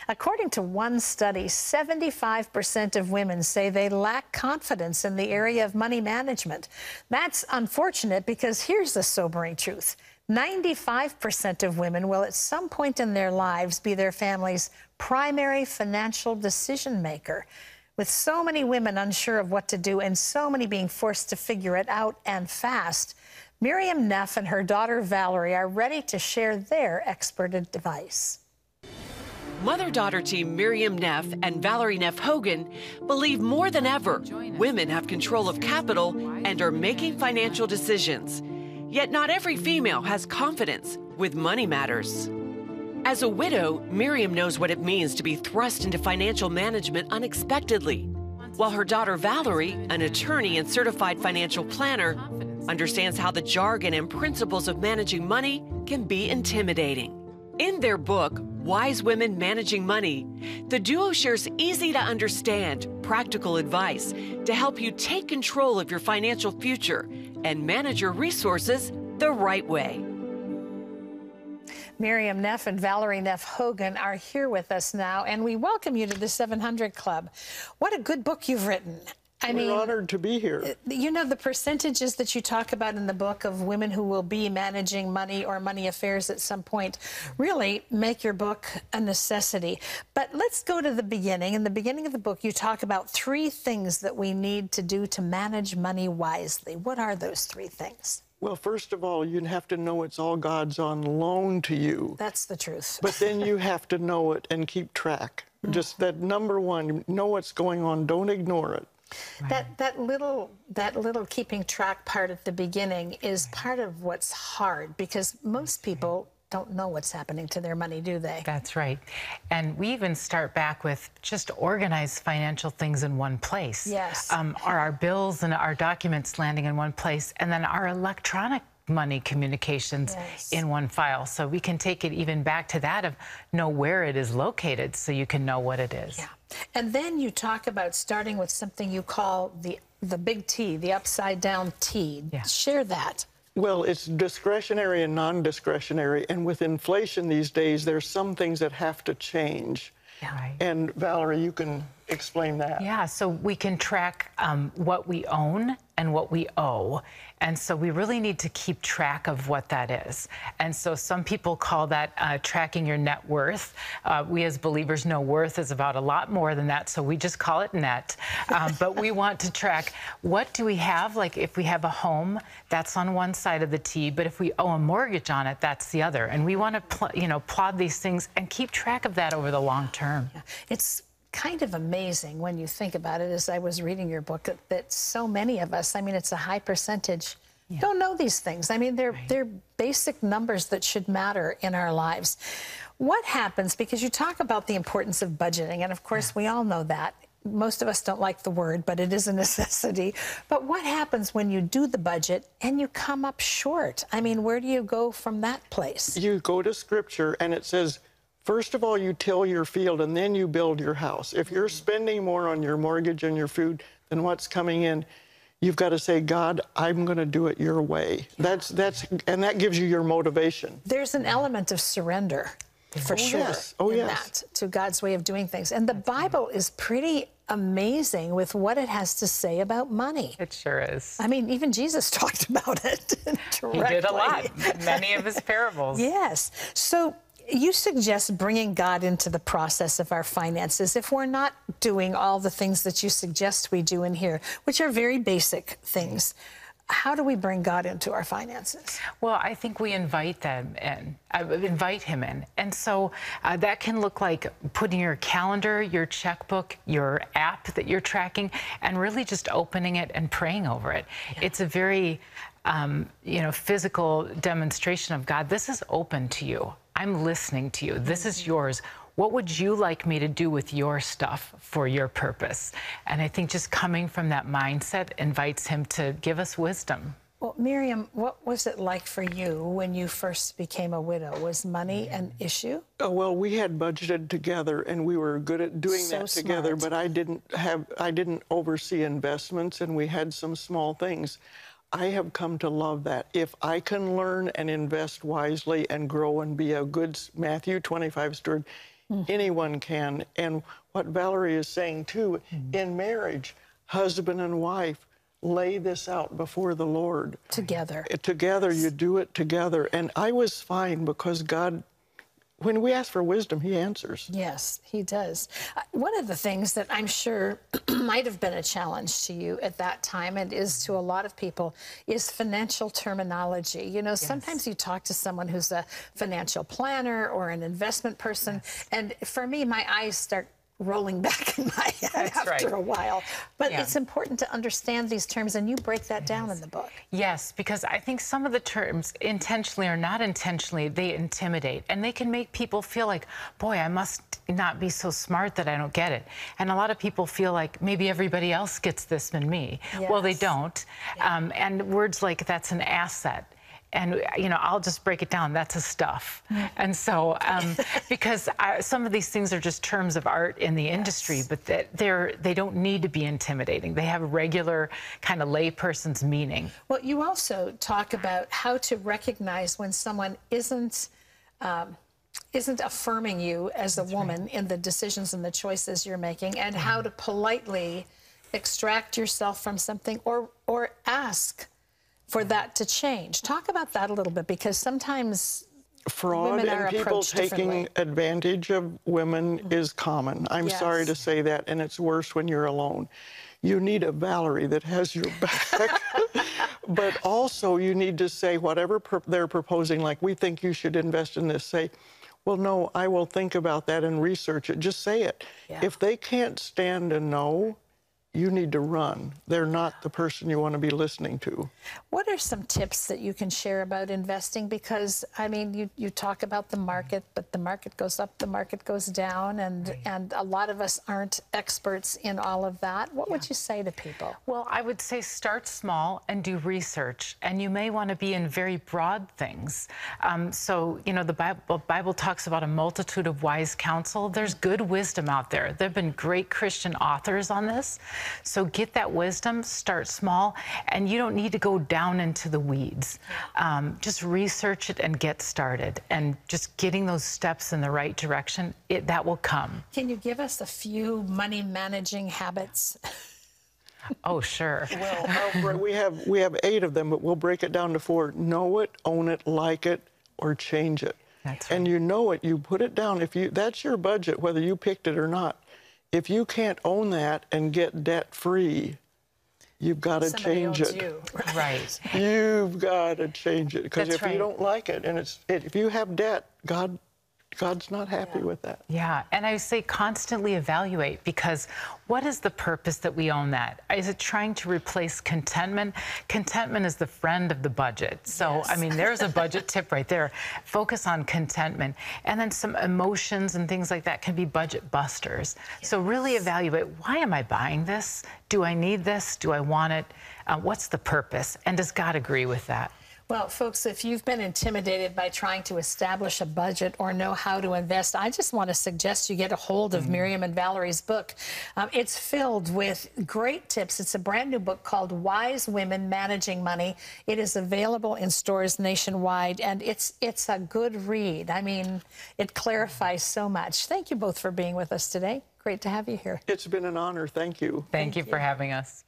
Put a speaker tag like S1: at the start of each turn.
S1: According to one study, 75% of women say they lack confidence in the area of money management. That's unfortunate because here's the sobering truth. 95% of women will at some point in their lives be their family's primary financial decision maker. With so many women unsure of what to do and so many being forced to figure it out and fast, Miriam Neff and her daughter Valerie are ready to share their expert advice.
S2: Mother-daughter team Miriam Neff and Valerie Neff Hogan believe more than ever women have control of capital and are making financial decisions. Yet not every female has confidence with money matters. As a widow, Miriam knows what it means to be thrust into financial management unexpectedly, while her daughter Valerie, an attorney and certified financial planner, understands how the jargon and principles of managing money can be intimidating. In their book, Wise Women Managing Money, the duo shares easy-to-understand, practical advice to help you take control of your financial future and manage your resources the right way.
S1: Miriam Neff and Valerie Neff Hogan are here with us now, and we welcome you to the 700 Club. What a good book you've written.
S3: We're honored to be here.
S1: You know, the percentages that you talk about in the book of women who will be managing money or money affairs at some point really make your book a necessity. But let's go to the beginning. In the beginning of the book, you talk about 3 things that we need to do to manage money wisely. What are those 3 things?
S3: Well, first of all, you have to know it's all God's on loan to you.
S1: That's the truth.
S3: But then you have to know it and keep track. Just that number one, know what's going on. Don't ignore it.
S1: Right. That little keeping track part at the beginning is part of what's hard, because most people don't know what's happening to their money, do they?
S4: That's right. And we even start back with just organize financial things in one place.
S1: Yes.
S4: Are our bills and our documents landing in one place, and then our electronic money communications in one file, so we can take it even back to that of know where it is located so you can know what it is.
S1: Yeah. And then you talk about starting with something you call the big T, the upside down T. Yeah. Share that.
S3: Well, it's discretionary and non-discretionary, and with inflation these days, there's some things that have to change.
S4: Yeah. Right.
S3: And Valerie, you can explain that.
S4: Yeah, so we can track what we own and what we owe. And so we really need to keep track of what that is. And so some people call that tracking your net worth. We as believers know worth is about a lot more than that, so we just call it net. But we want to track what do we have. Like if we have a home, that's on one side of the T, but if we owe a mortgage on it, that's the other. And we want to plot these things and keep track of that over the long term.
S1: Yeah. It's kind of amazing when you think about it, as I was reading your book, that so many of us, I mean, it's a high percentage, don't know these things. I mean, they're basic numbers that should matter in our lives. What happens, because you talk about the importance of budgeting, and of course we all know that. Most of us don't like the word, but it is a necessity. But what happens when you do the budget and you come up short? I mean, where do you go from that place?
S3: You go to Scripture and it says, first of all, you till your field and then you build your house. If you're spending more on your mortgage and your food than what's coming in, you've got to say, God, I'm going to do it your way.
S1: Yeah.
S3: And that gives you your motivation.
S1: There's an element of surrender, for sure, in that, to God's way of doing things. And the Bible is pretty amazing with what it has to say about money.
S4: It sure is.
S1: I mean, even Jesus talked about it directly.
S4: He did a lot. Many of his parables.
S1: Yes. So you suggest bringing God into the process of our finances if we're not doing all the things that you suggest we do in here, which are very basic things. How do we bring God into our finances?
S4: Well, I think we invite them in, invite him in. And so that can look like putting your calendar, your checkbook, your app that you're tracking, and really just opening it and praying over it. Yeah. It's a very, physical demonstration of God. This is open to you. I'm listening to you. This is yours. What would you like me to do with your stuff for your purpose? And I think just coming from that mindset invites him to give us wisdom.
S1: Well, Miriam, what was it like for you when you first became a widow? Was money an issue?
S3: Oh, well, we had budgeted together and we were good at doing that together, but I didn't oversee investments, and we had some small things. I have come to love that. If I can learn and invest wisely and grow and be a good Matthew 25 steward, Anyone can. And what Valerie is saying too, in marriage, husband and wife, lay this out before the Lord.
S1: Together.
S3: Together, you do it together. And I was fine because God, when we ask for wisdom, He answers.
S1: Yes, He does. One of the things that I'm sure might have been a challenge to you at that time, and is to a lot of people, is financial terminology. You know, sometimes you talk to someone who's a financial planner or an investment person, and for me, my eyes start rolling back in my head after a while. But it's important to understand these terms, and you break that down in the book.
S4: Yes, because I think some of the terms, intentionally or not intentionally, they intimidate, and they can make people feel like, boy, I must not be so smart that I don't get it. And a lot of people feel like maybe everybody else gets this than me. Well, they don't. And words like that's an asset. And, you know, I'll just break it down. That's a stuff. And so, because some of these things are just terms of art in the industry, but they don't need to be intimidating. They have a regular kind of layperson's meaning.
S1: Well, you also talk about how to recognize when someone isn't affirming you as a woman in the decisions and the choices you're making, and how to politely extract yourself from something or ask for that to change. Talk about that a little bit, because sometimes
S3: fraud and people taking advantage of women is common. I'm sorry to say that, and it's worse when you're alone. You need a Valerie that has your back. But also you need to say whatever they're proposing, like, we think you should invest in this, say, well, no, I will think about that and research it. Just say it. If they can't stand a no, you need to run. They're not the person you want to be listening to.
S1: What are some tips that you can share about investing? Because, I mean, you talk about the market, but the market goes up, the market goes down, and a lot of us aren't experts in all of that. What would you say to people?
S4: Well, I would say start small and do research. And you may want to be in very broad things. So, you know, the Bible talks about a multitude of wise counsel. There's good wisdom out there. There have been great Christian authors on this. So get that wisdom, start small, and you don't need to go down into the weeds. Just research it and get started. And just getting those steps in the right direction, that will come.
S1: Can you give us a few money managing habits?
S4: Oh, sure.
S3: Well, we have 8 of them, but we'll break it down to 4. Know it, own it, like it, or change it.
S4: That's right.
S3: And you know it, you put it down. That's your budget, whether you picked it or not. If you can't own that and get debt-free, you've got to change it.
S1: You.
S4: Right.
S3: You've got to change it, because if
S4: right.
S3: you don't like it, and if you have debt, God's not happy with that.
S4: Yeah, and I say constantly evaluate, because what is the purpose that we own that? Is it trying to replace contentment? Contentment is the friend of the budget. So, I mean, there's a budget tip right there. Focus on contentment. And then some emotions and things like that can be budget busters. So really evaluate, why am I buying this? Do I need this? Do I want it? What's the purpose? And does God agree with that?
S1: Well, folks, if you've been intimidated by trying to establish a budget or know how to invest, I just want to suggest you get a hold of Miriam and Valerie's book. It's filled with great tips. It's a brand new book called Wise Women Managing Money. It is available in stores nationwide, and it's a good read. I mean, it clarifies so much. Thank you both for being with us today. Great to have you here.
S3: It's been an honor. Thank you.
S4: Thank you for having us.